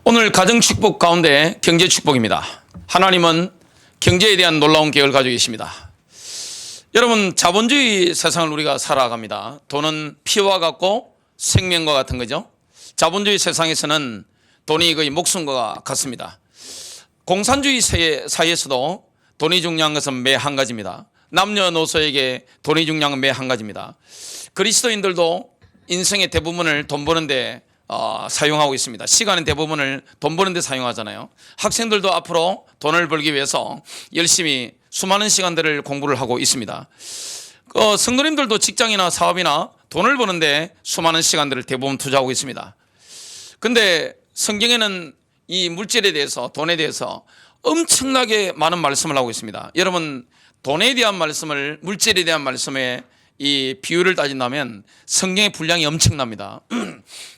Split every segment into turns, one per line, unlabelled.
오늘 가정축복 가운데 경제축복입니다. 하나님은 경제에 대한 놀라운 계획을 가지고 계십니다. 여러분, 자본주의 세상을 우리가 살아갑니다. 돈은 피와 같고 생명과 같은 거죠. 자본주의 세상에서는 돈이 거의 목숨과 같습니다. 공산주의 사회에서도 돈이 중요한 것은 매 한 가지입니다. 남녀노소에게 돈이 중요한 건 매 한 가지입니다. 그리스도인들도 인생의 대부분을 돈 버는데 사용하고 있습니다. 시간의 대부분을 돈 버는데 사용하잖아요. 학생들도 앞으로 돈을 벌기 위해서 열심히 수많은 시간들을 공부를 하고 있습니다. 성도님들도 직장이나 사업이나 돈을 버는데 수많은 시간들을 대부분 투자하고 있습니다. 근데 성경에는 이 물질에 대해서, 돈에 대해서 엄청나게 많은 말씀을 하고 있습니다. 여러분, 돈에 대한 말씀을, 물질에 대한 말씀에 이 비율을 따진다면 성경의 분량이 엄청납니다.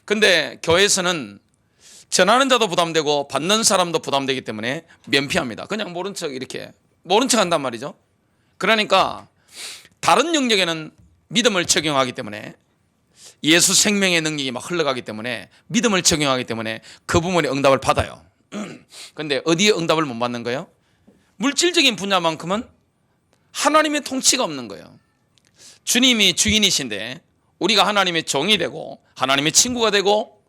근데 교회에서는 전하는 자도 부담되고 받는 사람도 부담되기 때문에 면피합니다. 그냥 모른 척 이렇게 모른 척 한단 말이죠. 그러니까 다른 영역에는 믿음을 적용하기 때문에, 예수 생명의 능력이 막 흘러가기 때문에 믿음을 적용하기 때문에 그 부분에 응답을 받아요. 근데 어디에 응답을 못 받는 거예요? 물질적인 분야만큼은 하나님의 통치가 없는 거예요. 주님이 주인이신데 우리가 하나님의 종이 되고 하나님의 친구가 되고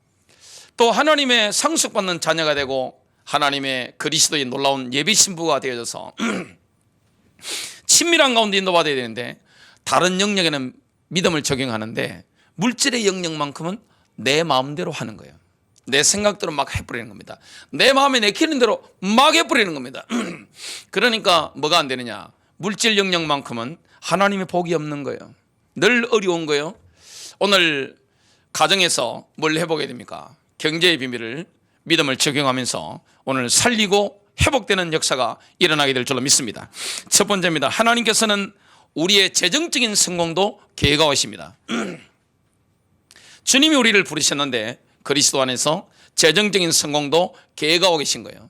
또 하나님의 상속받는 자녀가 되고 하나님의 그리스도의 놀라운 예비 신부가 되어져서 친밀한 가운데 인도받아야 되는데, 다른 영역에는 믿음을 적용하는데 물질의 영역만큼은 내 마음대로 하는 거예요. 내 생각대로 막 해버리는 겁니다. 내 마음에 내키는 대로 막 해버리는 겁니다. 그러니까 뭐가 안 되느냐? 물질 영역만큼은 하나님의 복이 없는 거예요. 늘 어려운 거예요. 오늘 가정에서 뭘 해보게 됩니까? 경제의 비밀을, 믿음을 적용하면서 오늘 살리고 회복되는 역사가 일어나게 될 줄로 믿습니다. 첫 번째입니다. 하나님께서는 우리의 재정적인 성공도 계획하십니다. 주님이 우리를 부르셨는데 그리스도 안에서 재정적인 성공도 계획하고 계신 거예요.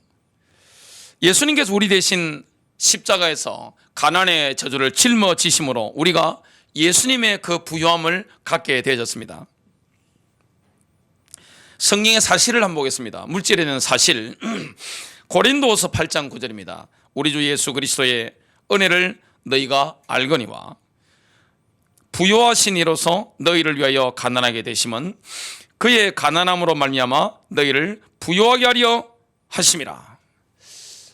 예수님께서 우리 대신 십자가에서 가난의 저주를 짊어지심으로 우리가 예수님의 그 부요함을 갖게 되어졌습니다. 성경의 사실을 한번 보겠습니다. 물질에 대한 사실, 고린도후서 8장 9절입니다. 우리 주 예수 그리스도의 은혜를 너희가 알거니와 부요하신 이로서 너희를 위하여 가난하게 되심은 그의 가난함으로 말미암아 너희를 부요하게 하려 하심이라.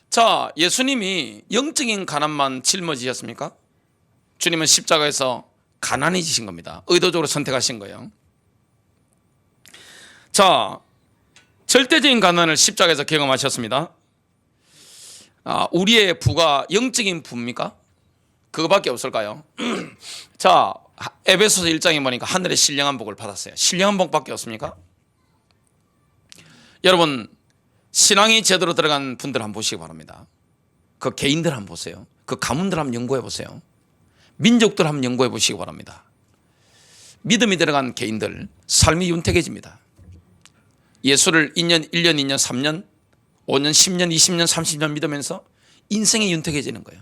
자, 예수님이 영적인 가난만 짊어지셨습니까? 주님은 십자가에서 가난해지신 겁니다. 의도적으로 선택하신 거예요. 자, 절대적인 가난을 십자가에서 경험하셨습니다. 우리의 부가 영적인 부입니까? 그거밖에 없을까요? 자, 에베소서 1장에 보니까 하늘의 신령한 복을 받았어요. 신령한 복밖에 없습니까? 여러분, 신앙이 제대로 들어간 분들 한번 보시기 바랍니다. 그 개인들 한번 보세요. 그 가문들 한번 연구해 보세요. 민족들 한번 연구해 보시기 바랍니다. 믿음이 들어간 개인들 삶이 윤택해집니다. 예수를 1년, 2년, 3년, 5년, 10년, 20년, 30년 믿으면서 인생이 윤택해지는 거예요.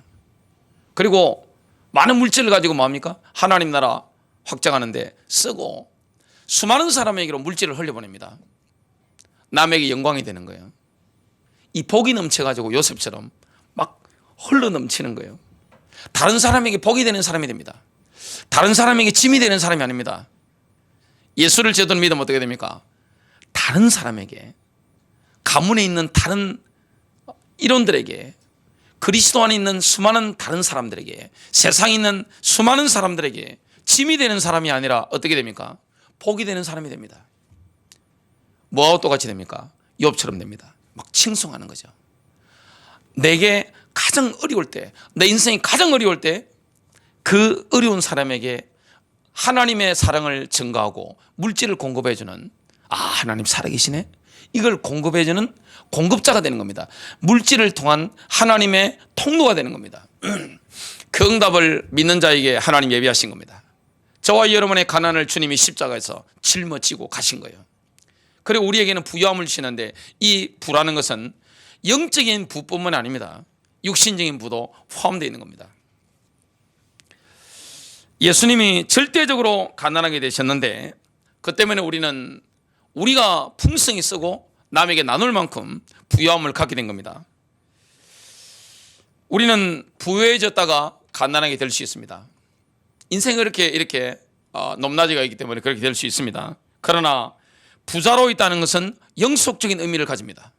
그리고 많은 물질을 가지고 뭐합니까? 하나님 나라 확장하는데 쓰고 수많은 사람에게로 물질을 흘려보냅니다. 남에게 영광이 되는 거예요. 이 복이 넘쳐가지고 요셉처럼 막 흘러 넘치는 거예요. 다른 사람에게 복이 되는 사람이 됩니다. 다른 사람에게 짐이 되는 사람이 아닙니다. 예수를 제대로 믿으면 어떻게 됩니까? 다른 사람에게, 가문에 있는 다른 일원들에게, 그리스도 안에 있는 수많은 다른 사람들에게, 세상에 있는 수많은 사람들에게 짐이 되는 사람이 아니라 어떻게 됩니까? 복이 되는 사람이 됩니다. 뭐하고 똑같이 됩니까? 욥처럼 됩니다. 막 칭송하는 거죠. 내게 가장 어려울 때, 내 인생이 가장 어려울 때 그 어려운 사람에게 하나님의 사랑을 증가하고 물질을 공급해주는, 하나님 살아계시네? 이걸 공급해주는 공급자가 되는 겁니다. 물질을 통한 하나님의 통로가 되는 겁니다. 그 응답을 믿는 자에게 하나님 예비하신 겁니다. 저와 여러분의 가난을 주님이 십자가에서 짊어지고 가신 거예요. 그리고 우리에게는 부요함을 주시는데, 이 부라는 것은 영적인 부뿐만 아닙니다. 육신적인 부도 포함되어 있는 겁니다. 예수님이 절대적으로 가난하게 되셨는데, 그 때문에 우리가 풍성히 쓰고 남에게 나눌 만큼 부유함을 갖게 된 겁니다. 우리는 부유해졌다가 가난하게 될 수 있습니다. 인생이 이렇게 높낮이가 있기 때문에 그렇게 될 수 있습니다. 그러나 부자로 있다는 것은 영속적인 의미를 가집니다.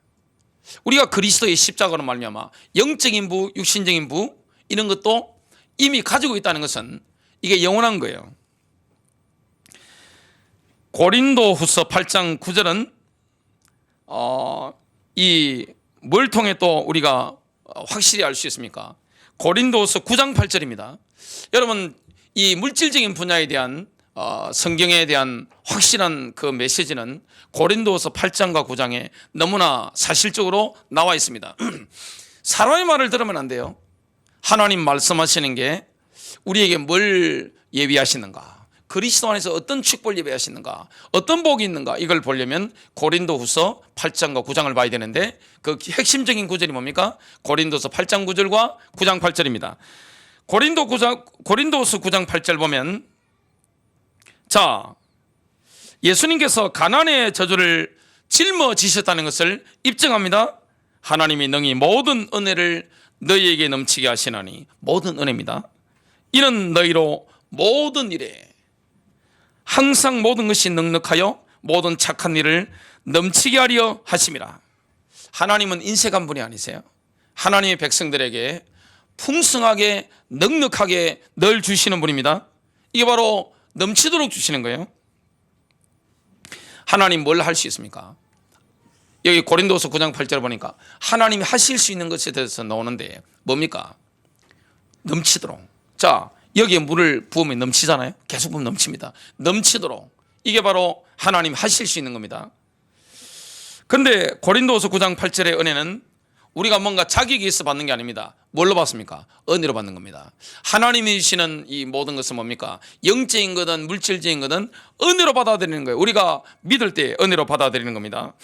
우리가 그리스도의 십자가로 말미암아 영적인 부, 육신적인 부 이런 것도 이미 가지고 있다는 것은 이게 영원한 거예요. 고린도후서 8장 9절은 이 뭘 통해 또 우리가 확실히 알 수 있습니까? 고린도후서 9장 8절입니다. 여러분 이 물질적인 분야에 대한 성경에 대한 확실한 그 메시지는 고린도후서 8장과 9장에 너무나 사실적으로 나와 있습니다. 사람의 말을 들으면 안 돼요. 하나님 말씀하시는 게 우리에게 뭘 예비하시는가, 그리스도 안에서 어떤 축복을 예비하시는가, 어떤 복이 있는가, 이걸 보려면 고린도후서 8장과 9장을 봐야 되는데 그 핵심적인 구절이 뭡니까? 고린도서 8장 9절과 9장 8절입니다. 고린도후서 9장 8절 보면, 자, 예수님께서 가난의 저주를 짊어지셨다는 것을 입증합니다. 하나님이 능히 모든 은혜를 너희에게 넘치게 하시나니, 모든 은혜입니다. 이는 너희로 모든 일에 항상 모든 것이 넉넉하여 모든 착한 일을 넘치게 하려 하심이라. 하나님은 인색한 분이 아니세요. 하나님의 백성들에게 풍성하게 넉넉하게 늘 주시는 분입니다. 이게 바로 넘치도록 주시는 거예요. 하나님 뭘 할 수 있습니까? 여기 고린도서 9장 8절 보니까 하나님이 하실 수 있는 것에 대해서 나오는데 뭡니까? 넘치도록. 자, 여기에 물을 부으면 넘치잖아요. 계속 부으면 넘칩니다. 넘치도록. 이게 바로 하나님 하실 수 있는 겁니다. 근데 고린도서 9장 8절의 은혜는 우리가 뭔가 자격이 있어 받는 게 아닙니다. 뭘로 받습니까? 은혜로 받는 겁니다. 하나님이 주시는 이 모든 것은 뭡니까? 영적인 거든 물질적인 거든 은혜로 받아들이는 거예요. 우리가 믿을 때 은혜로 받아들이는 겁니다.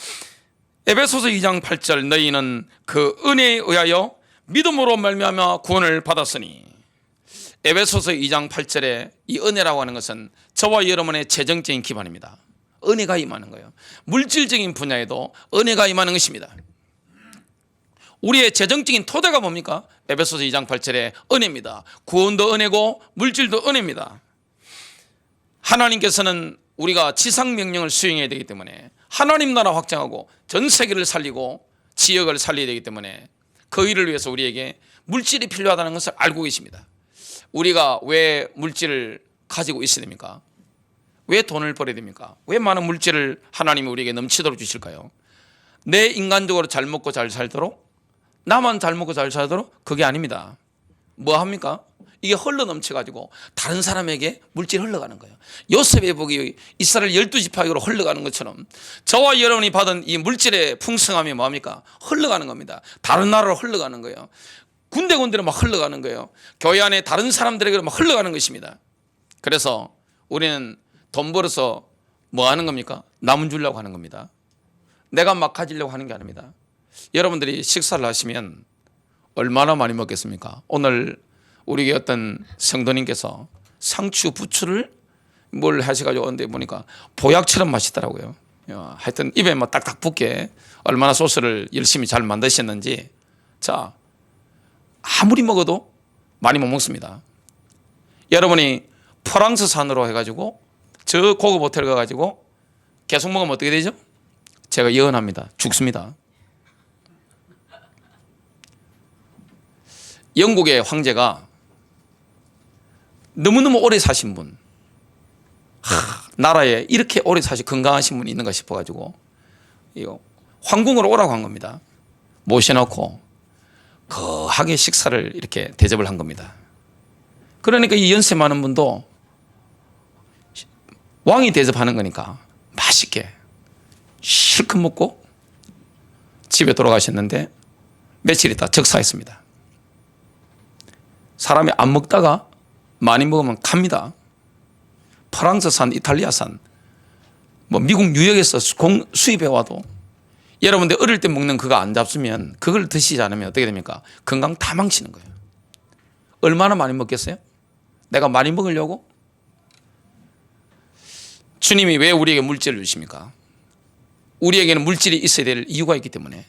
에베소서 2장 8절, 너희는 그 은혜에 의하여 믿음으로 말미암아 구원을 받았으니. 에베소서 2장 8절에 이 은혜라고 하는 것은 저와 여러분의 재정적인 기반입니다. 은혜가 임하는 거예요. 물질적인 분야에도 은혜가 임하는 것입니다. 우리의 재정적인 토대가 뭡니까? 에베소서 2장 8절에 은혜입니다. 구원도 은혜고 물질도 은혜입니다. 하나님께서는 우리가 지상명령을 수행해야 되기 때문에 하나님 나라 확장하고 전 세계를 살리고 지역을 살려야 되기 때문에 그 일을 위해서 우리에게 물질이 필요하다는 것을 알고 계십니다. 우리가 왜 물질을 가지고 있어야 됩니까? 왜 돈을 벌어야 됩니까? 왜 많은 물질을 하나님이 우리에게 넘치도록 주실까요? 내 인간적으로 잘 먹고 잘 살도록? 나만 잘 먹고 잘 살도록? 그게 아닙니다. 뭐 합니까? 이게 흘러 넘쳐가지고 다른 사람에게 물질이 흘러가는 거예요. 요셉의 복이 이스라엘 12지파에게로 흘러가는 것처럼 저와 여러분이 받은 이 물질의 풍성함이 뭐합니까? 흘러가는 겁니다. 다른 나라로 흘러가는 거예요. 군데군데로 막 흘러가는 거예요. 교회 안에 다른 사람들에게로 막 흘러가는 것입니다. 그래서 우리는 돈 벌어서 뭐 하는 겁니까? 남은 주려고 하는 겁니다. 내가 막 가지려고 하는 게 아닙니다. 여러분들이 식사를 하시면 얼마나 많이 먹겠습니까? 오늘 우리 어떤 성도님께서 상추, 부추를 뭘 하셔가지고 언제 보니까 보약처럼 맛있더라고요. 하여튼 입에 막 딱딱 붙게 얼마나 소스를 열심히 잘 만드셨는지. 자, 아무리 먹어도 많이 못 먹습니다. 여러분이 프랑스산으로 해가지고 저 고급 호텔 가가지고 계속 먹으면 어떻게 되죠? 제가 예언합니다. 죽습니다. 영국의 황제가 너무너무 오래 사신 분, 나라에 이렇게 오래 사시 건강하신 분이 있는가 싶어가지고 황궁으로 오라고 한 겁니다. 모셔놓고 거하게 식사를 이렇게 대접을 한 겁니다. 그러니까 이 연세 많은 분도 왕이 대접하는 거니까 맛있게 실컷 먹고 집에 돌아가셨는데 며칠 있다 즉사했습니다. 사람이 안 먹다가 많이 먹으면 갑니다. 프랑스산, 이탈리아산, 뭐 미국 뉴욕에서 수입해 와도 여러분들 어릴 때 먹는 그거 안 잡수면, 그걸 드시지 않으면 어떻게 됩니까? 건강 다 망치는 거예요. 얼마나 많이 먹겠어요? 내가 많이 먹으려고? 주님이 왜 우리에게 물질을 주십니까? 우리에게는 물질이 있어야 될 이유가 있기 때문에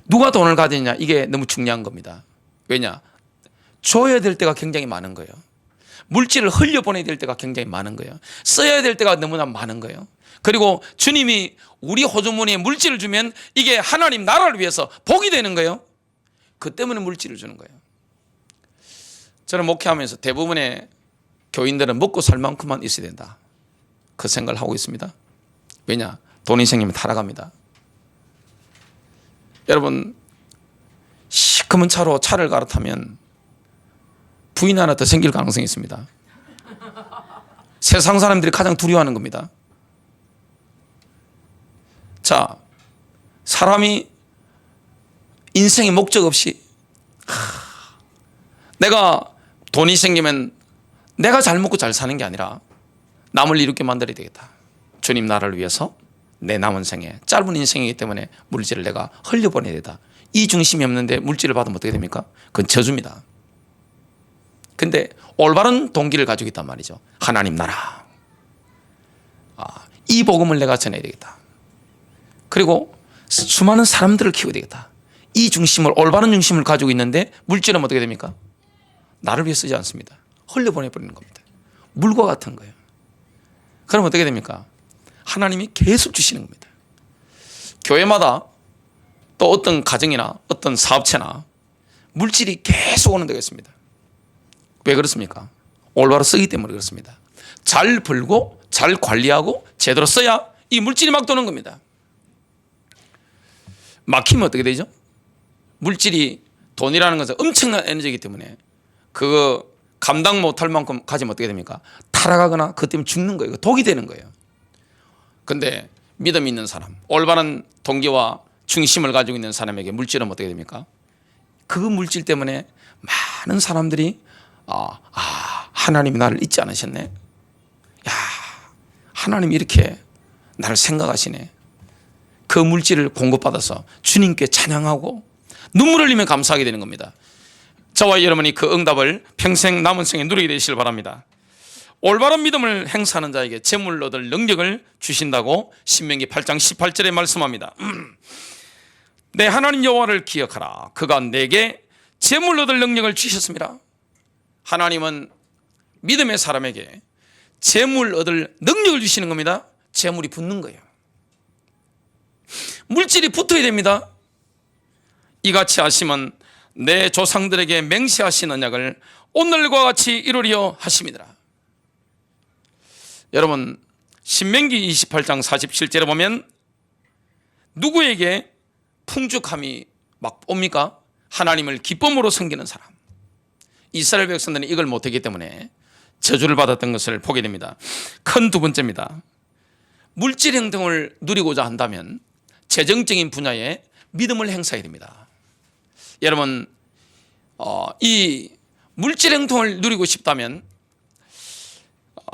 누가 돈을 가지느냐 이게 너무 중요한 겁니다. 왜냐? 줘야 될 때가 굉장히 많은 거예요. 물질을 흘려보내야 될 때가 굉장히 많은 거예요. 써야 될 때가 너무나 많은 거예요. 그리고 주님이 우리 호주머니에 물질을 주면 이게 하나님 나라를 위해서 복이 되는 거예요. 그 때문에 물질을 주는 거예요. 저는 목회하면서 대부분의 교인들은 먹고 살 만큼만 있어야 된다, 그 생각을 하고 있습니다. 왜냐? 돈이 생기면 타락합니다. 여러분, 시커먼 차로 차를 갈아타면 부인 하나 더 생길 가능성이 있습니다. 세상 사람들이 가장 두려워하는 겁니다. 자, 사람이 인생의 목적 없이 내가 돈이 생기면 내가 잘 먹고 잘 사는 게 아니라 남을 이롭게 만들어야 되겠다. 주님 나라를 위해서 내 남은 생에, 짧은 인생이기 때문에 물질을 내가 흘려보내야 되다. 이 중심이 없는데 물질을 받으면 어떻게 됩니까? 그건 저주입니다. 근데 올바른 동기를 가지고 있단 말이죠. 하나님 나라, 이 복음을 내가 전해야 되겠다. 그리고 수많은 사람들을 키워야 되겠다. 이 중심을, 올바른 중심을 가지고 있는데 물질은 어떻게 됩니까? 나를 위해 쓰지 않습니다. 흘려보내버리는 겁니다. 물과 같은 거예요. 그럼 어떻게 됩니까? 하나님이 계속 주시는 겁니다. 교회마다 또 어떤 가정이나 어떤 사업체나 물질이 계속 오는 데가 있습니다. 왜 그렇습니까? 올바로 쓰기 때문에 그렇습니다. 잘 벌고 잘 관리하고 제대로 써야 이 물질이 막 도는 겁니다. 막히면 어떻게 되죠? 물질이, 돈이라는 것은 엄청난 에너지이기 때문에 그거 감당 못할 만큼 가지면 어떻게 됩니까? 타락하거나 그것 때문에 죽는 거예요. 독이 되는 거예요. 근데 믿음 있는 사람, 올바른 동기와 중심을 가지고 있는 사람에게 물질은 어떻게 됩니까? 그 물질 때문에 많은 사람들이 하나님이 나를 잊지 않으셨네. 야, 하나님이 이렇게 나를 생각하시네. 그 물질을 공급받아서 주님께 찬양하고 눈물 흘리며 감사하게 되는 겁니다. 저와 여러분이 그 응답을 평생 남은 생에 누리게 되시길 바랍니다. 올바른 믿음을 행사하는 자에게 재물 얻을 능력을 주신다고 신명기 8장 18절에 말씀합니다. 내 하나님 여호와를 기억하라. 그가 내게 재물 얻을 능력을 주셨습니다. 하나님은 믿음의 사람에게 재물 얻을 능력을 주시는 겁니다. 재물이 붙는 거예요. 물질이 붙어야 됩니다. 이같이 하시면 내 조상들에게 맹세하신 언약을 오늘과 같이 이루려 하심이더라. 여러분, 신명기 28장 47절에 보면 누구에게 풍족함이 막 옵니까? 하나님을 기쁨으로 섬기는 사람. 이스라엘 백성들은 이걸 못했기 때문에 저주를 받았던 것을 보게 됩니다. 큰 두 번째입니다. 물질 행동을 누리고자 한다면 재정적인 분야에 믿음을 행사해야 됩니다. 여러분, 이 물질 행동을 누리고 싶다면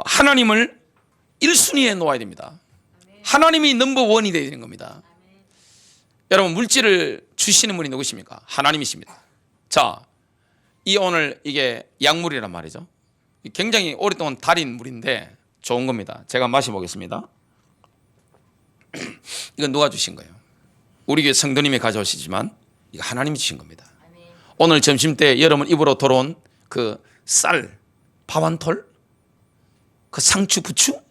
하나님을 1순위에 놓아야 됩니다. 하나님이 넘버원이 되어야 되는 겁니다. 여러분, 물질을 주시는 분이 누구십니까? 하나님이십니다. 자, 오늘 이게 약물이란 말이죠. 굉장히 오랫동안 달인 물인데 좋은 겁니다. 제가 마셔보겠습니다. 이건 누가 주신 거예요? 우리 교회 성도님이 가져오시지만 이거 하나님이 주신 겁니다. 오늘 점심때 여러분 입으로 들어온 그 쌀, 밥 한 톨, 그 상추, 부추,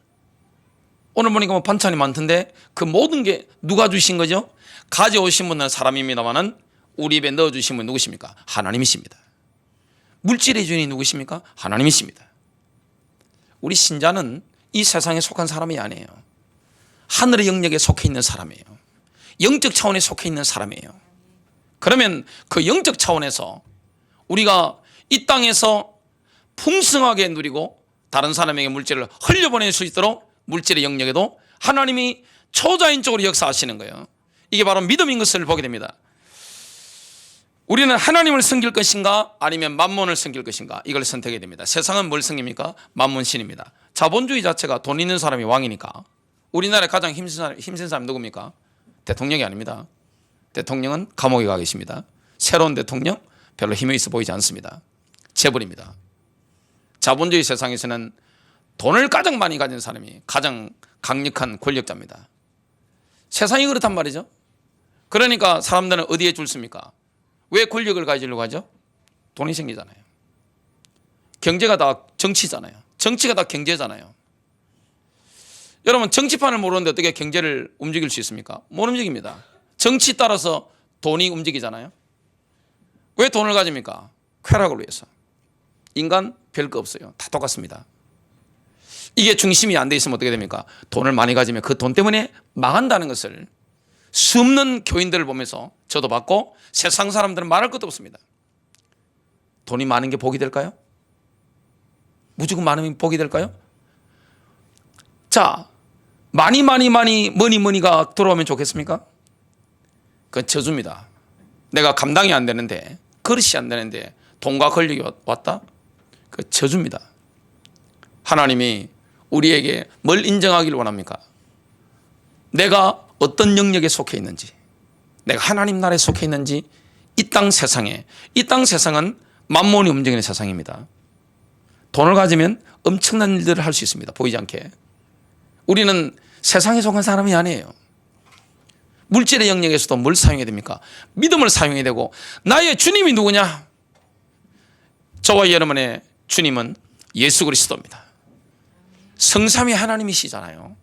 오늘 보니까 뭐 반찬이 많던데 그 모든 게 누가 주신 거죠? 가져오신 분은 사람입니다만은 우리 입에 넣어주신 분 누구십니까? 하나님이십니다. 물질의 주인이 누구십니까? 하나님이십니다. 우리 신자는 이 세상에 속한 사람이 아니에요. 하늘의 영역에 속해 있는 사람이에요. 영적 차원에 속해 있는 사람이에요. 그러면 그 영적 차원에서 우리가 이 땅에서 풍성하게 누리고 다른 사람에게 물질을 흘려보낼 수 있도록 물질의 영역에도 하나님이 초자연적으로 역사하시는 거예요. 이게 바로 믿음인 것을 보게 됩니다. 우리는 하나님을 섬길 것인가 아니면 만몬을 섬길 것인가, 이걸 선택해야 됩니다. 세상은 뭘 섬깁니까? 만몬신입니다. 자본주의 자체가 돈 있는 사람이 왕이니까. 우리나라에 가장 힘센 사람이 누굽니까? 대통령이 아닙니다. 대통령은 감옥에 가 계십니다. 새로운 대통령 별로 힘이 있어 보이지 않습니다. 재벌입니다. 자본주의 세상에서는 돈을 가장 많이 가진 사람이 가장 강력한 권력자입니다. 세상이 그렇단 말이죠. 그러니까 사람들은 어디에 줄 섭니까? 왜 권력을 가지려고 하죠? 돈이 생기잖아요. 경제가 다 정치잖아요. 정치가 다 경제잖아요. 여러분 정치판을 모르는데 어떻게 경제를 움직일 수 있습니까? 못 움직입니다. 정치 따라서 돈이 움직이잖아요. 왜 돈을 가집니까? 쾌락을 위해서. 인간 별거 없어요. 다 똑같습니다. 이게 중심이 안 돼 있으면 어떻게 됩니까? 돈을 많이 가지면 그 돈 때문에 망한다는 것을 수없는 교인들을 보면서 저도 봤고 세상 사람들은 말할 것도 없습니다. 돈이 많은 게 복이 될까요? 무조건 많으면 복이 될까요? 자, 머니가 들어오면 좋겠습니까? 그건 저주입니다. 내가 감당이 안 되는데, 그릇이 안 되는데 돈과 권력이 왔다? 그 저주입니다. 하나님이 우리에게 뭘 인정하기를 원합니까? 내가 어떤 영역에 속해 있는지, 내가 하나님 나라에 속해 있는지, 이 땅 세상은 만몬이 움직이는 세상입니다. 돈을 가지면 엄청난 일들을 할 수 있습니다. 보이지 않게. 우리는 세상에 속한 사람이 아니에요. 물질의 영역에서도 뭘 사용해야 됩니까? 믿음을 사용해야 되고, 나의 주님이 누구냐? 저와 여러분의 주님은 예수 그리스도입니다. 성삼위 하나님이시잖아요.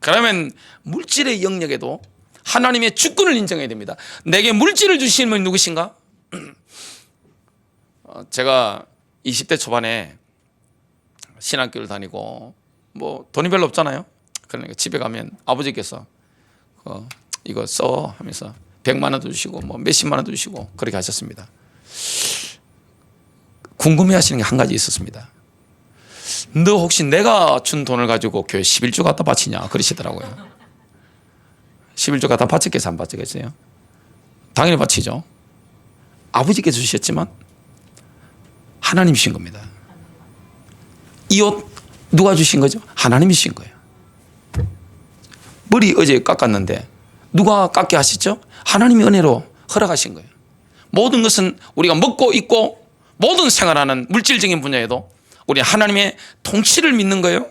그러면 물질의 영역에도 하나님의 주권을 인정해야 됩니다. 내게 물질을 주시는 분이 누구신가? 제가 20대 초반에 신학교를 다니고 뭐 돈이 별로 없잖아요. 그러니까 집에 가면 아버지께서 이거 써 하면서 100만 원도 주시고 뭐 몇십만 원도 주시고 그렇게 하셨습니다. 궁금해하시는 게 한 가지 있었습니다. 너 혹시 내가 준 돈을 가지고 교회 11조 갖다 바치냐 그러시더라고요. 11조 갖다 바쳤겠어요, 안 바쳤겠어요? 당연히 바치죠. 아버지께서 주셨지만 하나님이신 겁니다. 이 옷 누가 주신 거죠? 하나님이 주신 거예요. 머리 어제 깎았는데 누가 깎게 하셨죠? 하나님이 은혜로 허락하신 거예요. 모든 것은 우리가 먹고 입고 모든 생활하는 물질적인 분야에도 우리 하나님의 통치를 믿는 거예요.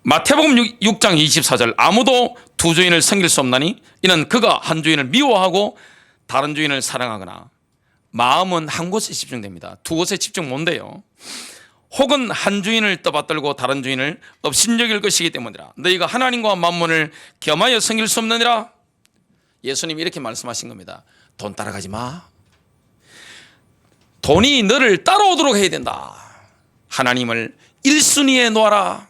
마태복음 6장 24절 아무도 두 주인을 섬길 수 없나니 이는 그가 한 주인을 미워하고 다른 주인을 사랑하거나 마음은 한 곳에 집중됩니다. 두 곳에 집중 못 돼요. 혹은 한 주인을 떠받들고 다른 주인을 업신여길 것이기 때문이라. 너희가 하나님과 만몬을 겸하여 섬길 수 없느니라. 예수님이 이렇게 말씀하신 겁니다. 돈 따라가지 마. 돈이 너를 따라오도록 해야 된다. 하나님을 1순위에 놓아라.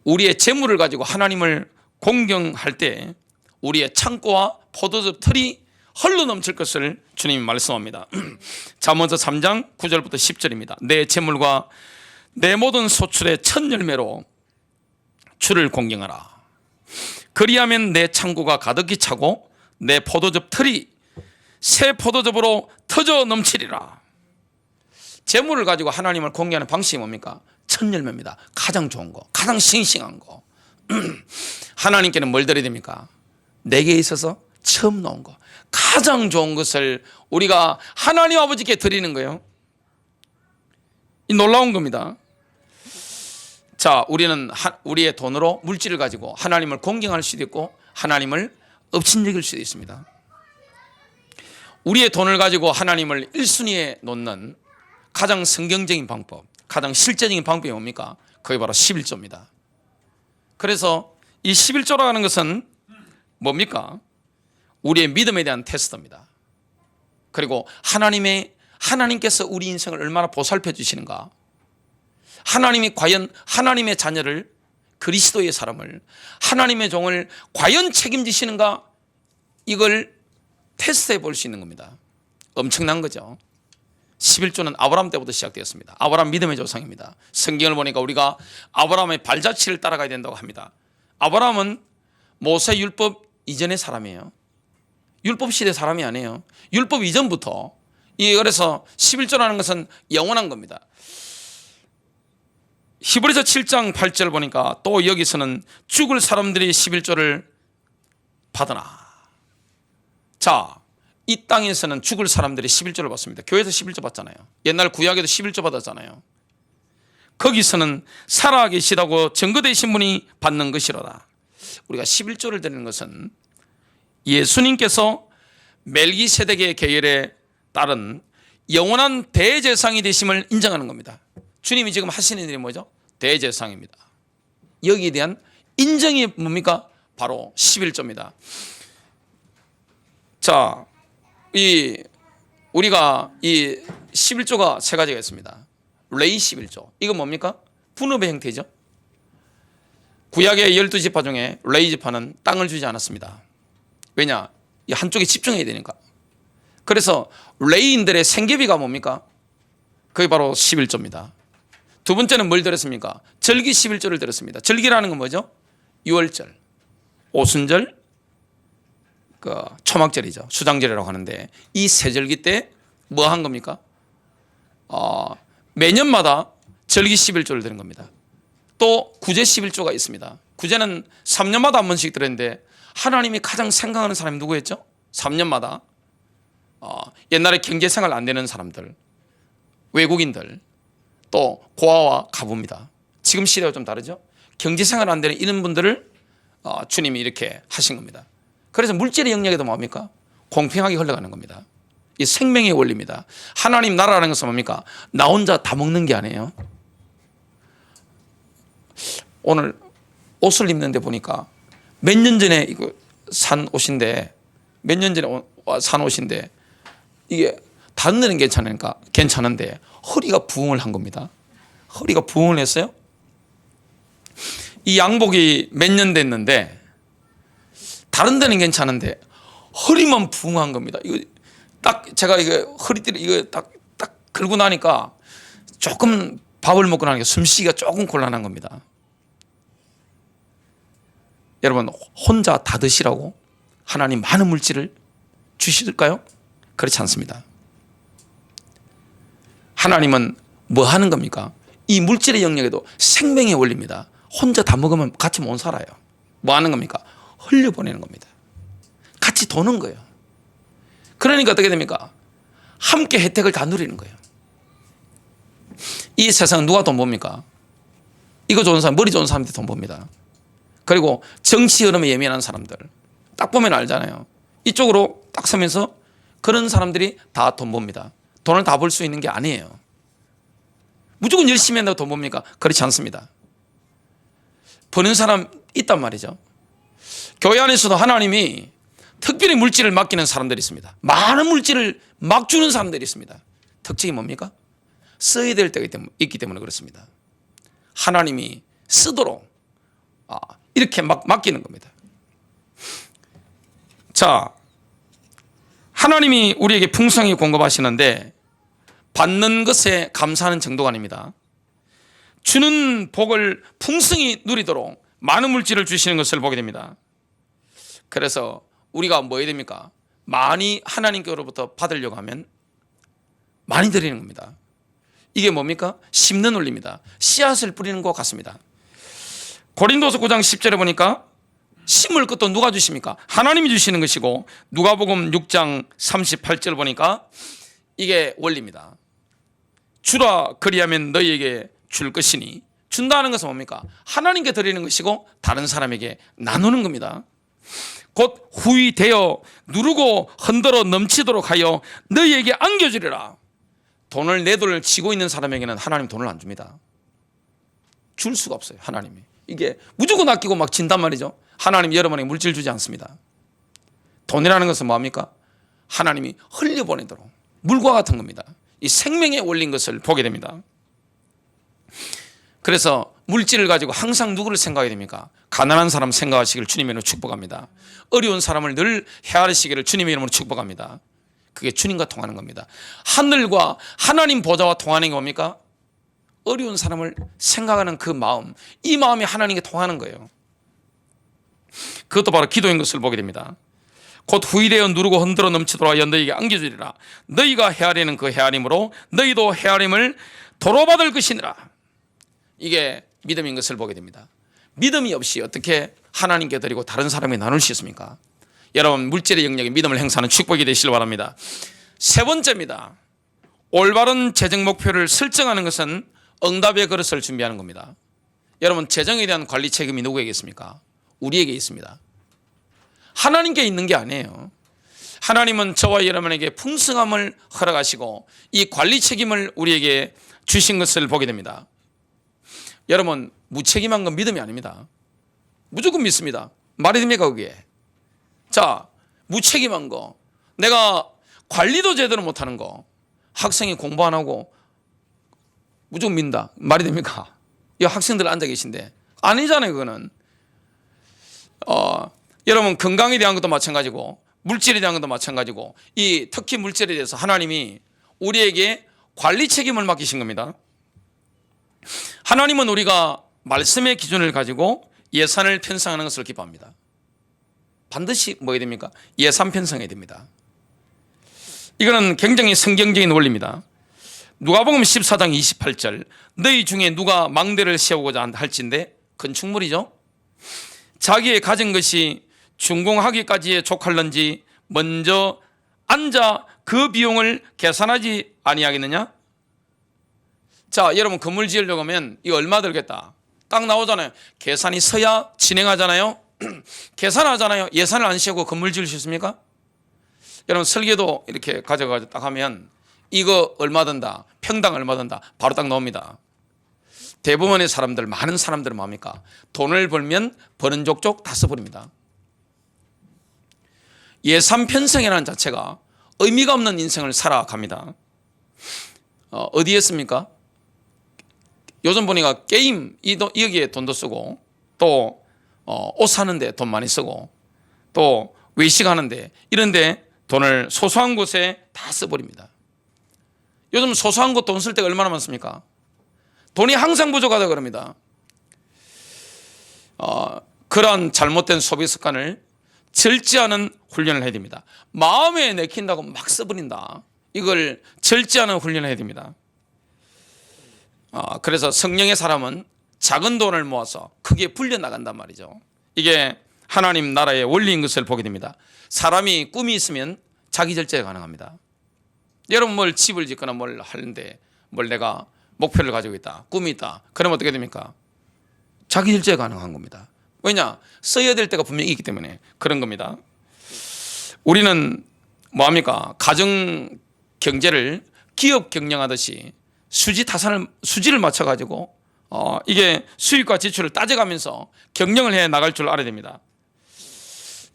우리의 재물을 가지고 하나님을 공경할 때 우리의 창고와 포도즙 틀이 헐로 넘칠 것을 주님이 말씀합니다. 잠언서 3장 9절부터 10절입니다. 내 재물과 내 모든 소출의 첫 열매로 주를 공경하라. 그리하면 내 창고가 가득히 차고 내 포도즙 틀이 새 포도즙으로 터져 넘치리라. 재물을 가지고 하나님을 공경하는 방식이 뭡니까? 첫 열매입니다. 가장 좋은 거, 가장 싱싱한 거. 하나님께는 뭘 드려야 됩니까? 내게 있어서 처음 나온 거, 가장 좋은 것을 우리가 하나님 아버지께 드리는 거예요. 이 놀라운 겁니다. 자, 우리는 우리의 돈으로 물질을 가지고 하나님을 공경할 수도 있고 하나님을 업신여길 수도 있습니다. 우리의 돈을 가지고 하나님을 1순위에 놓는 가장 성경적인 방법, 가장 실제적인 방법이 뭡니까? 그게 바로 11조입니다. 그래서 이 11조라고 하는 것은 뭡니까? 우리의 믿음에 대한 테스트입니다. 그리고 하나님께서 우리 인생을 얼마나 보살펴 주시는가, 하나님이 과연 하나님의 자녀를, 그리스도의 사람을, 하나님의 종을 과연 책임지시는가, 이걸 테스트해 볼 수 있는 겁니다. 엄청난 거죠. 11조는 아브라함 때부터 시작되었습니다. 아브라함 믿음의 조상입니다. 성경을 보니까 우리가 아브라함의 발자취를 따라가야 된다고 합니다. 아브라함은 모세 율법 이전의 사람이에요. 율법 시대 사람이 아니에요. 율법 이전부터. 그래서 11조라는 것은 영원한 겁니다. 히브리서 7장 8절 보니까 또 여기서는 죽을 사람들이 11조를 받으나. 자, 이 땅에서는 죽을 사람들이 11조를 받습니다. 교회에서 11조 받잖아요. 옛날 구약에도 11조 받았잖아요. 거기서는 살아계시다고 증거되신 분이 받는 것이로다. 우리가 11조를 드리는 것은 예수님께서 멜기세덱의 계율에 따른 영원한 대제사장이 되심을 인정하는 겁니다. 주님이 지금 하시는 일이 뭐죠? 대제사장입니다. 여기에 대한 인정이 뭡니까? 바로 11조입니다. 자, 우리가 이 11조가 세 가지가 있습니다. 레이 11조. 이건 뭡니까? 분업의 형태죠. 구약의 12지파 중에 레이 지파는 땅을 주지 않았습니다. 왜냐? 이 한쪽에 집중해야 되니까. 그래서 레이인들의 생계비가 뭡니까? 그게 바로 11조입니다. 두 번째는 뭘 들었습니까? 절기 11조를 들었습니다. 절기라는 건 뭐죠? 유월절, 오순절, 초막절이죠. 수장절이라고 하는데 이 세 절기 때 뭐 한 겁니까? 매년마다 절기 11조를 드는 겁니다. 또 구제 11조가 있습니다. 구제는 3년마다 한 번씩 들었는데 하나님이 가장 생각하는 사람이 누구였죠? 3년마다 옛날에 경제생활 안 되는 사람들, 외국인들, 또 고아와 가부입니다. 지금 시대와 좀 다르죠? 경제생활 안 되는 이런 분들을 주님이 이렇게 하신 겁니다. 그래서 물질의 영역에도 뭡니까? 공평하게 흘러가는 겁니다. 이 생명의 원리입니다. 하나님 나라라는 것은 뭡니까? 나 혼자 다 먹는 게 아니에요. 오늘 옷을 입는데 보니까 몇 년 전에 이거 산 옷인데 몇 년 전에 산 옷인데 이게 다른 데는 괜찮은데 허리가 부응을 한 겁니다. 허리가 부응을 했어요. 이 양복이 몇 년 됐는데 다른 데는 괜찮은데 허리만 부응한 겁니다. 이거 딱 제가 이거 허리띠를 이거 딱 걸고 나니까 조금 밥을 먹고 나니까 숨쉬기가 조금 곤란한 겁니다. 여러분 혼자 다 드시라고 하나님 많은 물질을 주실까요? 그렇지 않습니다. 하나님은 뭐 하는 겁니까? 이 물질의 영역에도 생명의 원리입니다. 혼자 다 먹으면 같이 못 살아요. 뭐 하는 겁니까? 흘려보내는 겁니다. 같이 도는 거예요. 그러니까 어떻게 됩니까? 함께 혜택을 다 누리는 거예요. 이 세상은 누가 돈 봅니까? 이거 좋은 사람, 머리 좋은 사람들이 돈 봅니다. 그리고 정치 흐름에 예민한 사람들 딱 보면 알잖아요. 이쪽으로 딱 서면서 그런 사람들이 다 돈 봅니다. 돈을 다 벌 수 있는 게 아니에요. 무조건 열심히 한다고 돈 봅니까? 그렇지 않습니다. 버는 사람 있단 말이죠. 교회 안에서도 하나님이 특별히 물질을 맡기는 사람들이 있습니다. 많은 물질을 막 주는 사람들이 있습니다. 특징이 뭡니까? 써야 될 때가 있기 때문에 그렇습니다. 하나님이 쓰도록 이렇게 막 맡기는 겁니다. 자, 하나님이 우리에게 풍성히 공급하시는데 받는 것에 감사하는 정도가 아닙니다. 주는 복을 풍성히 누리도록 많은 물질을 주시는 것을 보게 됩니다. 그래서 우리가 뭐 해야 됩니까? 많이 하나님께로부터 받으려고 하면 많이 드리는 겁니다. 이게 뭡니까? 심는 원리입니다. 씨앗을 뿌리는 것 같습니다. 고린도서 9장 10절에 보니까 심을 것도 누가 주십니까? 하나님이 주시는 것이고 누가복음 6장 38절 보니까 이게 원리입니다. 주라 그리하면 너희에게 줄 것이니 준다는 것은 뭡니까? 하나님께 드리는 것이고 다른 사람에게 나누는 겁니다. 곧 후히 되어 누르고 흔들어 넘치도록 하여 너희에게 안겨주리라. 돈을 내 돈을 쥐고 있는 사람에게는 하나님 돈을 안 줍니다. 줄 수가 없어요. 하나님이 이게 무조건 아끼고 막 진단 말이죠. 하나님 여러분에게 물질 주지 않습니다. 돈이라는 것은 뭐합니까? 하나님이 흘려보내도록 물과 같은 겁니다. 이 생명에 올린 것을 보게 됩니다. 그래서 물질을 가지고 항상 누구를 생각해야 됩니까? 가난한 사람 생각하시기를 주님의 이름으로 축복합니다. 어려운 사람을 늘 헤아리시기를 주님의 이름으로 축복합니다. 그게 주님과 통하는 겁니다. 하늘과 하나님 보좌와 통하는 게 뭡니까? 어려운 사람을 생각하는 그 마음, 이 마음이 하나님께 통하는 거예요. 그것도 바로 기도인 것을 보게 됩니다. 곧 후일되어 누르고 흔들어 넘치도록 하여 너희에게 안겨주리라. 너희가 헤아리는 그 헤아림으로 너희도 헤아림을 도로받을 것이니라. 이게 믿음인 것을 보게 됩니다. 믿음이 없이 어떻게 하나님께 드리고 다른 사람에게 나눌 수 있습니까? 여러분 물질의 영역에 믿음을 행사하는 축복이 되시길 바랍니다. 세 번째입니다. 올바른 재정 목표를 설정하는 것은 응답의 그릇을 준비하는 겁니다. 여러분, 재정에 대한 관리 책임이 누구에게 있습니까? 우리에게 있습니다. 하나님께 있는 게 아니에요. 하나님은 저와 여러분에게 풍성함을 허락하시고 이 관리 책임을 우리에게 주신 것을 보게 됩니다. 여러분, 무책임한 건 믿음이 아닙니다. 무조건 믿습니다. 말이 됩니까 그게? 자, 무책임한 거, 내가 관리도 제대로 못하는 거, 학생이 공부 안 하고 무조건 믿는다. 말이 됩니까? 이 학생들 앉아 계신데 아니잖아요. 그거는 여러분, 건강에 대한 것도 마찬가지고 물질에 대한 것도 마찬가지고 이 특히 물질에 대해서 하나님이 우리에게 관리 책임을 맡기신 겁니다. 하나님은 우리가 말씀의 기준을 가지고 예산을 편성하는 것을 기뻐합니다. 반드시 뭐 해야 됩니까? 예산 편성해야 됩니다. 이거는 굉장히 성경적인 원리입니다. 누가복음 14장 28절, 너희 중에 누가 망대를 세우고자 할진대, 건축물이죠. 자기의 가진 것이 준공하기까지에 족할런지 먼저 앉아 그 비용을 계산하지 아니하겠느냐? 자, 여러분, 건물 지으려고 하면 이거 얼마 들겠다 딱 나오잖아요. 계산이 서야 진행하잖아요. 계산하잖아요. 예산을 안 세우고 건물 지을 수 있습니까? 여러분, 설계도 이렇게 가져가지고 딱 하면 이거 얼마 든다, 평당 얼마 든다, 바로 딱 나옵니다. 대부분의 사람들, 많은 사람들은 뭡니까? 돈을 벌면 버는 족족 다 써버립니다. 예산 편성이라는 자체가 의미가 없는 인생을 살아갑니다. 어디에 씁니까? 요즘 보니까 게임 여기에 돈도 쓰고 또 옷 사는데 돈 많이 쓰고 또 외식하는데 이런데 돈을 소소한 곳에 다 써버립니다. 요즘 소소한 곳 돈 쓸 때가 얼마나 많습니까? 돈이 항상 부족하다 그럽니다. 그러한 잘못된 소비 습관을 절제하는 훈련을 해야 됩니다. 마음에 내킨다고 막 써버린다, 이걸 절제하는 훈련을 해야 됩니다. 그래서 성령의 사람은 작은 돈을 모아서 크게 불려나간단 말이죠. 이게 하나님 나라의 원리인 것을 보게 됩니다. 사람이 꿈이 있으면 자기 절제가 가능합니다. 여러분, 뭘 집을 짓거나 뭘 하는데 뭘 내가 목표를 가지고 있다, 꿈이 있다, 그러면 어떻게 됩니까? 자기 절제가 가능한 겁니다. 왜냐? 써야 될 때가 분명히 있기 때문에 그런 겁니다. 우리는 뭐합니까? 가정 경제를 기업 경영하듯이 수지를 맞춰가지고 이게 수익과 지출을 따져가면서 경영을 해 나갈 줄 알아야 됩니다.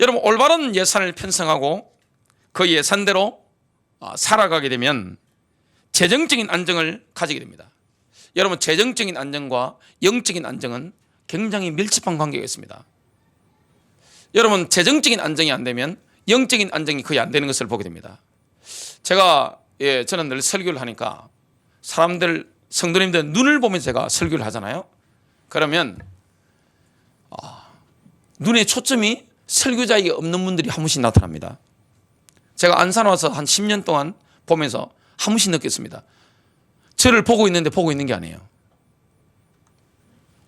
여러분, 올바른 예산을 편성하고 그 예산대로 살아가게 되면 재정적인 안정을 가지게 됩니다. 여러분, 재정적인 안정과 영적인 안정은 굉장히 밀접한 관계가 있습니다. 여러분, 재정적인 안정이 안 되면 영적인 안정이 거의 안 되는 것을 보게 됩니다. 저는 늘 설교를 하니까 사람들, 성도님들 눈을 보면서 제가 설교를 하잖아요. 그러면 눈에 초점이 설교자에게 없는 분들이 한 번씩 나타납니다. 제가 안산 와서 한 10년 동안 보면서 한 번씩 느꼈습니다. 저를 보고 있는데 보고 있는 게 아니에요.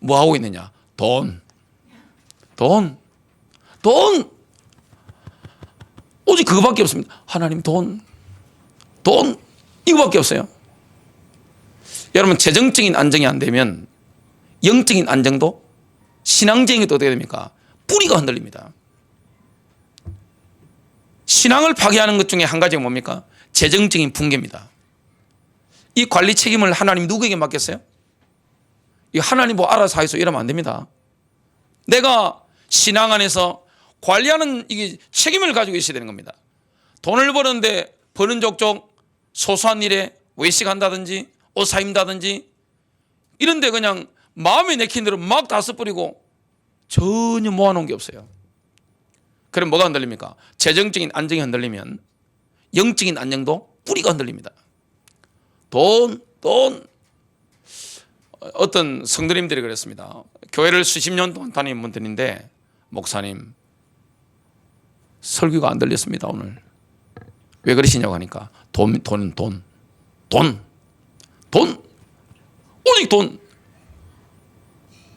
뭐 하고 있느냐? 돈. 오직 그거밖에 없습니다. 하나님, 돈 이거밖에 없어요. 여러분, 재정적인 안정이 안 되면 영적인 안정도, 신앙쟁이도 어떻게 됩니까? 뿌리가 흔들립니다. 신앙을 파괴하는 것 중에 한 가지가 뭡니까? 재정적인 붕괴입니다. 이 관리 책임을 하나님 누구에게 맡겼어요? 이 하나님 뭐 알아서 하겠어 이러면 안 됩니다. 내가 신앙 안에서 관리하는 이게 책임을 가지고 있어야 되는 겁니다. 돈을 버는데 버는 족족 소소한 일에 외식한다든지 옷 사입다든지 이런데 그냥 마음에 내킨 대로 막 다 써버리고 전혀 모아놓은 게 없어요. 그럼 뭐가 흔들립니까? 재정적인 안정이 흔들리면 영적인 안정도 뿌리가 흔들립니다. 돈. 어떤 성도님들이 그랬습니다. 교회를 수십 년 동안 다니는 분들인데, 목사님 설교가 안 들렸습니다 오늘. 왜 그러시냐고 하니까 돈. 오직 돈.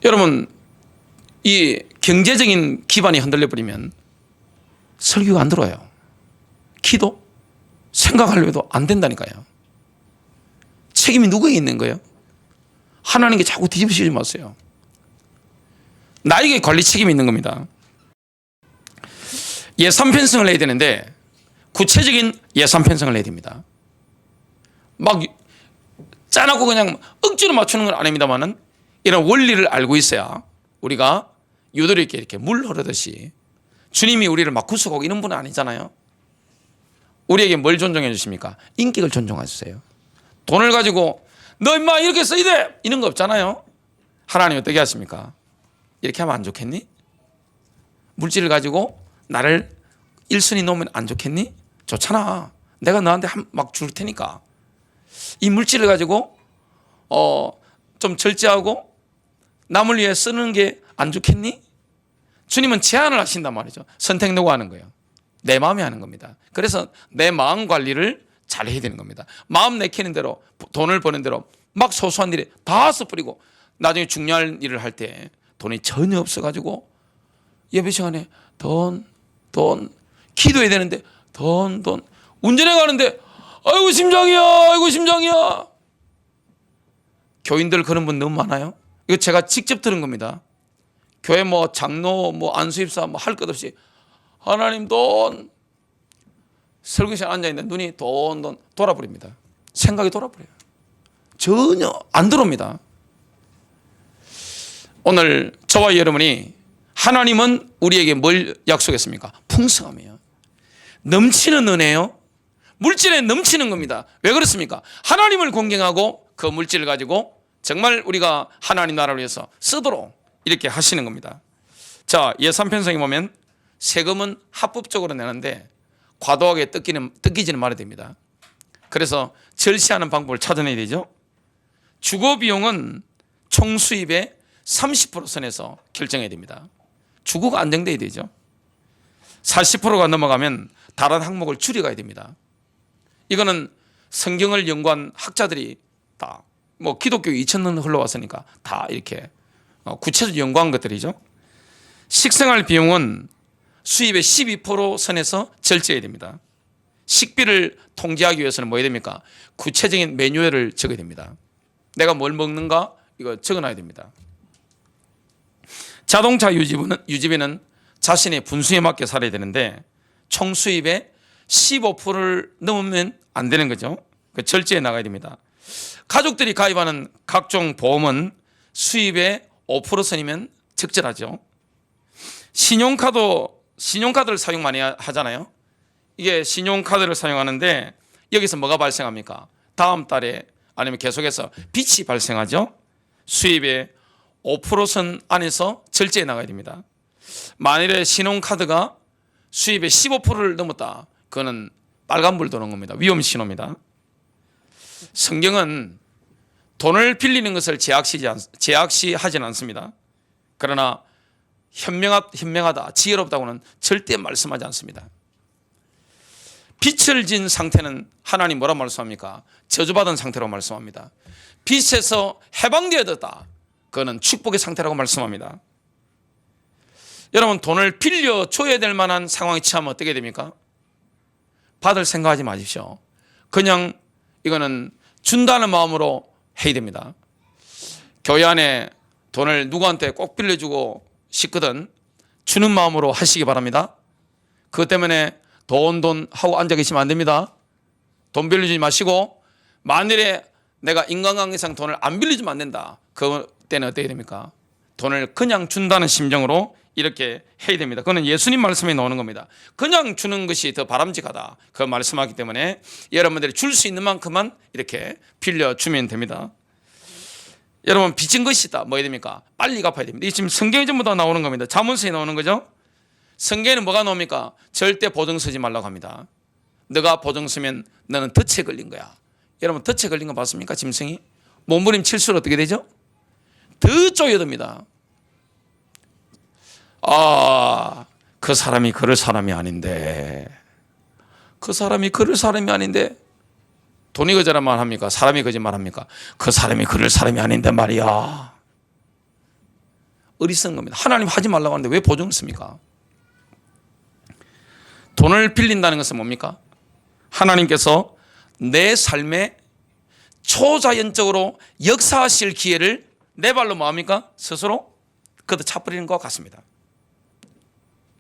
여러분, 이 경제적인 기반이 흔들려버리면 설교가 안 들어요. 기도 생각하려고 해도 안 된다니까요. 책임이 누구에게 있는 거예요? 하나님께 자꾸 뒤집으시지 마세요. 나에게 관리 책임이 있는 겁니다. 예산 편성을 해야 되는데 구체적인 예산 편성을 해야 됩니다. 막 짜놓고 그냥 억지로 맞추는 건 아닙니다만은 이런 원리를 알고 있어야 우리가 유도리 있게 이렇게 물 흐르듯이, 주님이 우리를 막 구속하고 이런 분은 아니잖아요. 우리에게 뭘 존중해 주십니까? 인격을 존중해 주세요. 돈을 가지고 너 임마 이렇게 써야 돼 이런 거 없잖아요. 하나님 어떻게 하십니까? 이렇게 하면 안 좋겠니? 물질을 가지고 나를 1순위 놓으면 안 좋겠니? 좋잖아. 내가 너한테 막 줄 테니까. 이 물질을 가지고 좀 절제하고 남을 위해 쓰는 게 안 좋겠니? 주님은 제안을 하신단 말이죠. 선택 누구 하는 거예요? 내 마음이 하는 겁니다. 그래서 내 마음 관리를 잘 해야 되는 겁니다. 마음 내키는 대로, 돈을 버는 대로 막 소소한 일에 다 써버리고 나중에 중요한 일을 할 때 돈이 전혀 없어가지고 예배 시간에 돈 기도해야 되는데 돈 운전해 가는데 아이고 심장이야. 교인들 그런 분 너무 많아요. 이거 제가 직접 들은 겁니다. 교회 뭐 장로 뭐 안수입사 뭐 할 것 없이 하나님 돈, 설교실에 앉아있는데 눈이 돈 돌아버립니다. 생각이 돌아버려요. 전혀 안 들어옵니다. 오늘 저와 여러분이, 하나님은 우리에게 뭘 약속했습니까? 풍성함이에요. 넘치는 은혜요. 물질에 넘치는 겁니다. 왜 그렇습니까? 하나님을 공경하고 그 물질을 가지고 정말 우리가 하나님 나라를 위해서 쓰도록 이렇게 하시는 겁니다. 자, 예산 편성에 보면 세금은 합법적으로 내는데 과도하게 뜯기지는 말아야 됩니다. 그래서 절세하는 방법을 찾아내야 되죠. 주거 비용은 총 수입의 30% 선에서 결정해야 됩니다. 주거가 안정돼야 되죠. 40%가 넘어가면 다른 항목을 줄여가야 됩니다. 이거는 성경을 연구한 학자들이 다, 뭐 기독교 2000년 흘러왔으니까 다 이렇게 구체적으로 연구한 것들이죠. 식생활 비용은 수입의 12% 선에서 절제해야 됩니다. 식비를 통제하기 위해서는 뭐 해야 됩니까? 구체적인 매뉴얼을 적어야 됩니다. 내가 뭘 먹는가 이거 적어놔야 됩니다. 자동차 유지비는 자신의 분수에 맞게 살아야 되는데 총 수입의 15%를 넘으면 안 되는 거죠. 절제해 나가야 됩니다. 가족들이 가입하는 각종 보험은 수입의 5% 선이면 적절하죠. 신용카드를 사용 많이 하잖아요. 이게 신용카드를 사용하는데 여기서 뭐가 발생합니까? 다음 달에 아니면 계속해서 빚이 발생하죠. 수입의 5%선 안에서 절제해 나가야 됩니다. 만일에 신용카드가 수입의 15%를 넘었다, 그거는 빨간불 도는 겁니다. 위험 신호입니다. 성경은 돈을 빌리는 것을 제약시하지는 않습니다. 그러나 현명하다, 지혜롭다고는 절대 말씀하지 않습니다. 빚을 진 상태는 하나님 뭐라 말씀합니까? 저주받은 상태라고 말씀합니다. 빚에서 해방되었다, 그거는 축복의 상태라고 말씀합니다. 여러분, 돈을 빌려줘야 될 만한 상황에 처하면 어떻게 됩니까? 받을 생각하지 마십시오. 그냥 이거는 준다는 마음으로 해야 됩니다. 교회 안에 돈을 누구한테 꼭 빌려주고 싶거든 주는 마음으로 하시기 바랍니다. 그것 때문에 돈 하고 앉아 계시면 안 됩니다. 돈 빌려주지 마시고, 만일에 내가 인간관계상 돈을 안 빌려주면 안 된다, 그때는 어떻게 됩니까? 돈을 그냥 준다는 심정으로 이렇게 해야 됩니다. 그거는 예수님 말씀에 나오는 겁니다. 그냥 주는 것이 더 바람직하다, 그 말씀하기 때문에 여러분들이 줄 수 있는 만큼만 이렇게 빌려주면 됩니다. 여러분, 빚진 것이 있다, 뭐 해야 됩니까? 빨리 갚아야 됩니다. 이게 지금 성경에 전부 다 나오는 겁니다. 자문서에 나오는 거죠. 성경에는 뭐가 나옵니까? 절대 보증 서지 말라고 합니다. 너가 보증 서면 너는 덫에 걸린 거야. 여러분, 덫에 걸린 거 봤습니까? 짐승이 몸부림칠수록 어떻게 되죠? 더 쪼여듭니다. 그 사람이 그럴 사람이 아닌데, 돈이 거짓말 합니까? 사람이 거짓말 합니까? 그 사람이 그럴 사람이 아닌데 말이야. 어리석은 겁니다. 하나님 하지 말라고 하는데 왜 보증을 씁니까? 돈을 빌린다는 것은 뭡니까? 하나님께서 내 삶에 초자연적으로 역사하실 기회를 내 발로 뭐합니까? 스스로 걷어차버리는 것 같습니다.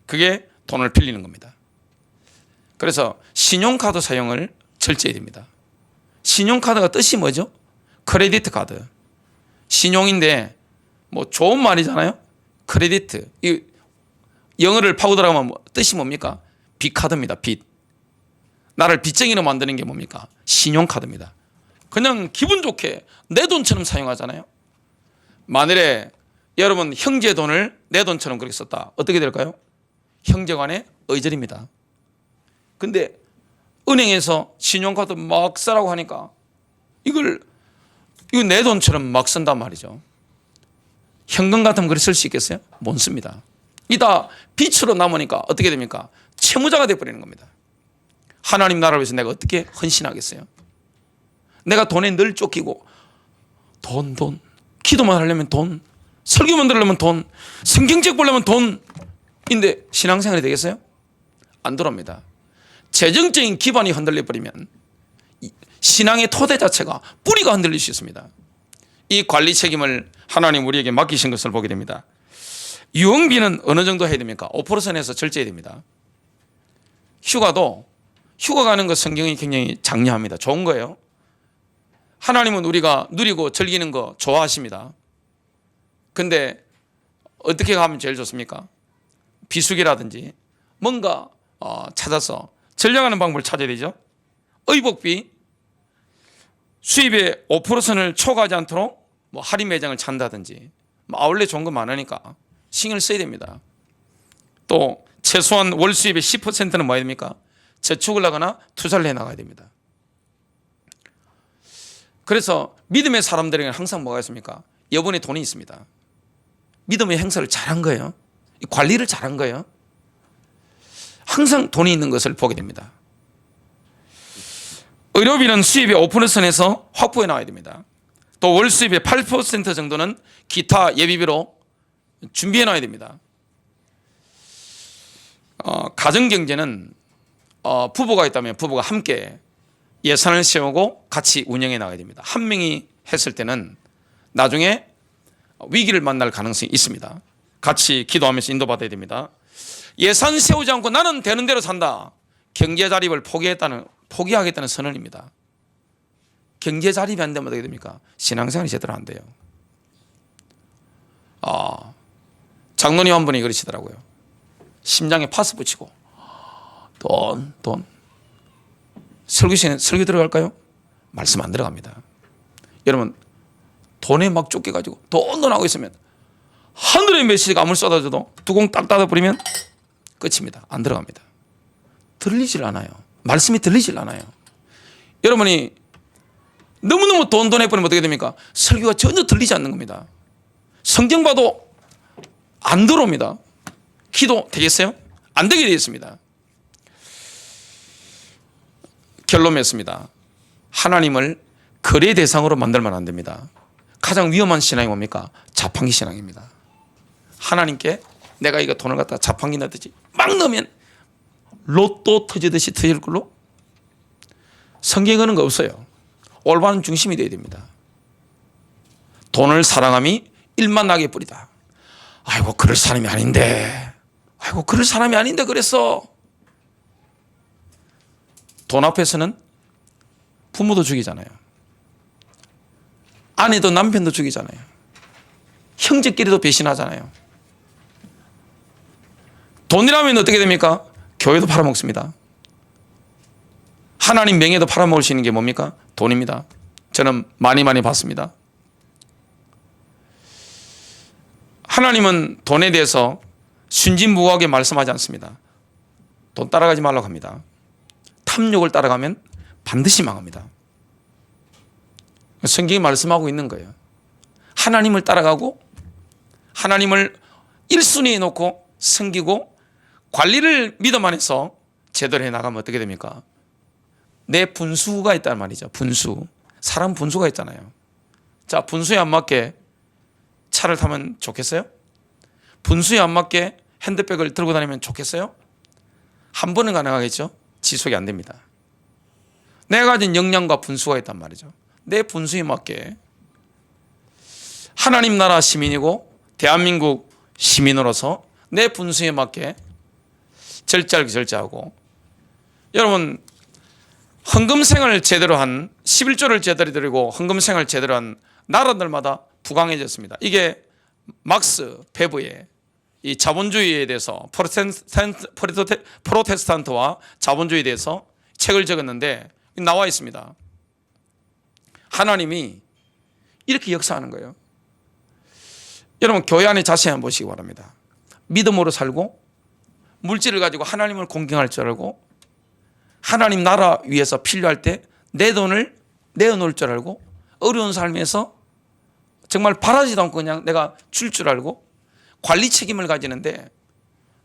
그게 돈을 빌리는 겁니다. 그래서 신용카드 사용을 절제해야 됩니다. 신용카드가 뜻이 뭐죠? 크레디트 카드. 신용인데 뭐 좋은 말이잖아요. 크레디트. 이 영어를 파고 들어가면 뜻이 뭡니까? 빚카드입니다. 빚. 나를 빚쟁이로 만드는 게 뭡니까? 신용카드입니다. 그냥 기분 좋게 내 돈처럼 사용하잖아요. 만일에 여러분 형제 돈을 내 돈처럼 그렇게 썼다. 어떻게 될까요? 형제 간의 의절입니다. 근데 은행에서 신용카드 막 쓰라고 하니까 이거 내 돈처럼 막 쓴단 말이죠. 현금 같으면 그렇게 쓸 수 있겠어요? 못 씁니다. 이다 빚으로 남으니까 어떻게 됩니까? 채무자가 되어버리는 겁니다. 하나님 나라를 위해서 내가 어떻게 헌신하겠어요? 내가 돈에 늘 쫓기고 돈 기도만 하려면 돈, 설교만 들으려면 돈, 성경책 보려면 돈인데 신앙생활이 되겠어요? 안 돌아옵니다. 재정적인 기반이 흔들려 버리면 신앙의 토대 자체가 뿌리가 흔들릴 수 있습니다. 이 관리 책임을 하나님 우리에게 맡기신 것을 보게 됩니다. 유흥비는 어느 정도 해야 됩니까? 5%에서 절제해야 됩니다. 휴가 가는 것 성경이 굉장히 장려합니다. 좋은 거예요. 하나님은 우리가 누리고 즐기는 거 좋아하십니다. 근데 어떻게 가면 제일 좋습니까? 비수기라든지 뭔가 찾아서 전략하는 방법을 찾아야 되죠. 의복비 수입의 5%를 초과하지 않도록 뭐 할인 매장을 찬다든지 아울렛 좋은 거 많으니까 신경을 써야 됩니다. 또 최소한 월 수입의 10%는 뭐 해야 됩니까? 저축을 하거나 투자를 해나가야 됩니다. 그래서 믿음의 사람들에게는 항상 뭐가 있습니까? 여분의 돈이 있습니다. 믿음의 행사를 잘한 거예요. 관리를 잘한 거예요. 항상 돈이 있는 것을 보게 됩니다. 의료비는 수입의 5%에서 확보해 나와야 됩니다. 또 월 수입의 8% 정도는 기타 예비비로 준비해 놔야 됩니다. 가정경제는 부부가 있다면 부부가 함께 예산을 세우고 같이 운영해 나가야 됩니다. 한 명이 했을 때는 나중에 위기를 만날 가능성이 있습니다. 같이 기도하면서 인도받아야 됩니다. 예산 세우지 않고 나는 되는 대로 산다. 경제 자립을 포기하겠다는 선언입니다. 경제 자립이 안 되면 어떻게 됩니까? 신앙생활이 제대로 안 돼요. 장로님 한 분이 그러시더라고요. 심장에 파스 붙이고 돈. 설교 들어갈까요? 말씀 안 들어갑니다. 여러분 돈에 막 쫓겨가지고 돈 하고 있으면 하늘의 메시지가 아무리 쏟아져도 뚜껑 딱 닫아버리면 끝입니다. 안 들어갑니다. 들리질 않아요. 말씀이 들리질 않아요. 여러분이 너무너무 돈 해버리면 어떻게 됩니까? 설교가 전혀 들리지 않는 겁니다. 성경 봐도 안 들어옵니다. 기도 되겠어요? 안 되게 되어 있습니다. 결론 맺습니다. 하나님을 거래 대상으로 만들면 안 됩니다. 가장 위험한 신앙이 뭡니까? 자판기 신앙입니다. 하나님께 내가 이거 돈을 갖다 자판기 넣듯이 막 넣으면 로또 터지듯이 터질 걸로? 성경에 그런 거 없어요. 올바른 중심이 되어야 됩니다. 돈을 사랑함이 일만 나게 뿌리다. 아이고 그럴 사람이 아닌데. 그랬어. 돈 앞에서는 부모도 죽이잖아요. 아내도 남편도 죽이잖아요. 형제끼리도 배신하잖아요. 돈이라면 어떻게 됩니까? 교회도 팔아먹습니다. 하나님 명예도 팔아먹을 수 있는 게 뭡니까? 돈입니다. 저는 많이 봤습니다. 하나님은 돈에 대해서 순진무구하게 말씀하지 않습니다. 돈 따라가지 말라고 합니다. 탐욕을 따라가면 반드시 망합니다. 성경이 말씀하고 있는 거예요. 하나님을 따라가고 하나님을 1순위에 놓고 섬기고 관리를 믿음 안에서 제대로 해나가면 어떻게 됩니까? 내 분수가 있단 말이죠. 분수. 사람 분수가 있잖아요. 자, 분수에 안 맞게 차를 타면 좋겠어요? 분수에 안 맞게 핸드백을 들고 다니면 좋겠어요? 한 번은 가능하겠죠? 지속이 안 됩니다. 내가 가진 역량과 분수가 있단 말이죠. 내 분수에 맞게 하나님 나라 시민이고 대한민국 시민으로서 내 분수에 맞게 절제하고 여러분 헌금생을 제대로 한 11조를 제대로 드리고 헌금생을 제대로 한 나라들마다 부강해졌습니다. 이게 막스 베버의 이 자본주의에 대해서 프로테스탄트와 자본주의에 대해서 책을 적었는데 나와 있습니다. 하나님이 이렇게 역사하는 거예요. 여러분 교회 안에 자세히 한번 보시기 바랍니다. 믿음으로 살고 물질을 가지고 하나님을 공경할 줄 알고 하나님 나라 위해서 필요할 때 내 돈을 내어놓을 줄 알고 어려운 삶에서 정말 바라지도 않고 그냥 내가 줄 줄 알고 관리 책임을 가지는데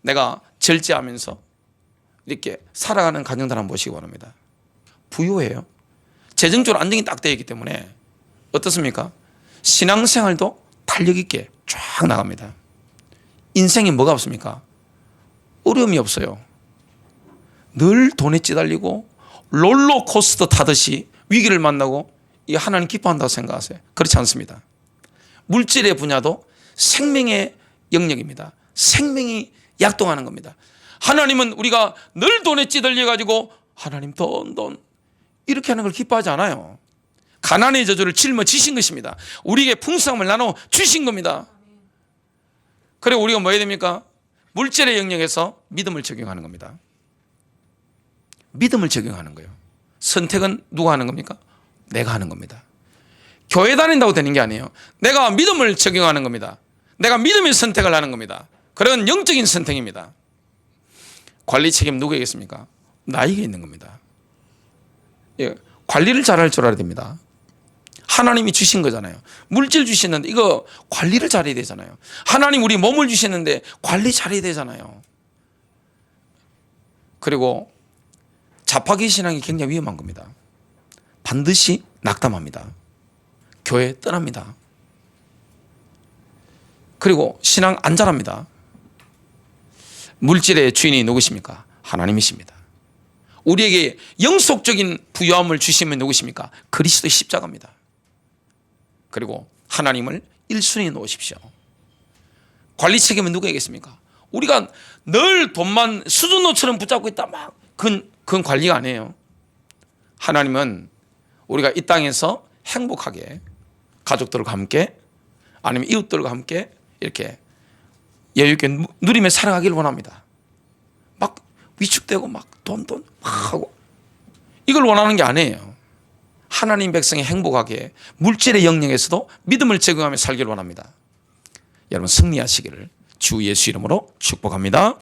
내가 절제하면서 이렇게 살아가는 가정들 한번 보시기 바랍니다. 부유해요. 재정적으로 안정이 딱 되어 있기 때문에 어떻습니까? 신앙생활도 탄력 있게 쫙 나갑니다. 인생에 뭐가 없습니까? 어려움이 없어요. 늘 돈에 찌달리고 롤러코스터 타듯이 위기를 만나고 이 하나님 기뻐한다고 생각하세요? 그렇지 않습니다. 물질의 분야도 생명의 영역입니다. 생명이 약동하는 겁니다. 하나님은 우리가 늘 돈에 찌들려 가지고 하나님 돈 이렇게 하는 걸 기뻐하지 않아요. 가난의 저주를 짊어지신 것입니다. 우리에게 풍성함을 나눠 주신 겁니다. 그래 우리가 뭐 해야 됩니까? 물질의 영역에서 믿음을 적용하는 겁니다. 믿음을 적용하는 거예요. 선택은 누가 하는 겁니까? 내가 하는 겁니다. 교회 다닌다고 되는 게 아니에요. 내가 믿음을 적용하는 겁니다. 내가 믿음의 선택을 하는 겁니다. 그런 영적인 선택입니다. 관리 책임 누구에게있습니까? 나에게 있는 겁니다. 예, 관리를 잘할 줄 알아야 됩니다. 하나님이 주신 거잖아요. 물질 주시는데 이거 관리를 잘해야 되잖아요. 하나님 우리 몸을 주시는데 관리 잘해야 되잖아요. 그리고 자파기 신앙이 굉장히 위험한 겁니다. 반드시 낙담합니다. 교회 떠납니다. 그리고 신앙 안 잘합니다. 물질의 주인이 누구십니까? 하나님이십니다. 우리에게 영속적인 부유함을 주시면 누구십니까? 그리스도의 십자가입니다. 그리고 하나님을 1순위에 놓으십시오. 관리 책임은 누구에게있습니까? 우리가 늘 돈만 수준노처럼 붙잡고 있다 그건 관리가 아니에요. 하나님은 우리가 이 땅에서 행복하게 가족들과 함께 아니면 이웃들과 함께 이렇게 여유있게 누리며 살아가기를 원합니다. 막 위축되고 막 돈 막 하고 이걸 원하는 게 아니에요. 하나님 백성이 행복하게 물질의 영역에서도 믿음을 적용하며 살기를 원합니다. 여러분 승리하시기를 주 예수 이름으로 축복합니다.